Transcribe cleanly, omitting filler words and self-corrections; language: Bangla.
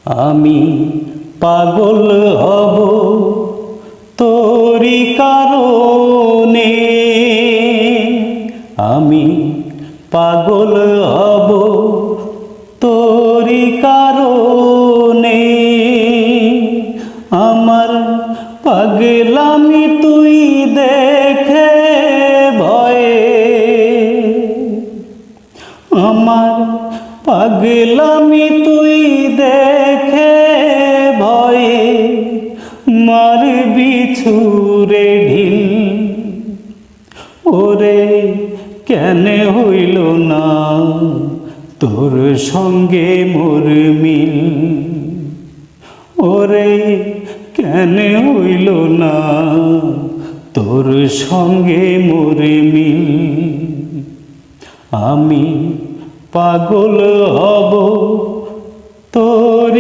আমি পাগল হব তোরি কারণে, আমি পাগল হব তোরি কারণে। আমার পাগলামি তুই দেখে ভয়ে, আমার পাগলামি তুই দেখে ভয়ে মারবি ছুঁড়ে ঢিল। ওরে কেন হইল না তোর সঙ্গে মোর মিল, ওরে কেন হইল না তোর সঙ্গে মোর মিল। আমি পাগল হব তোরি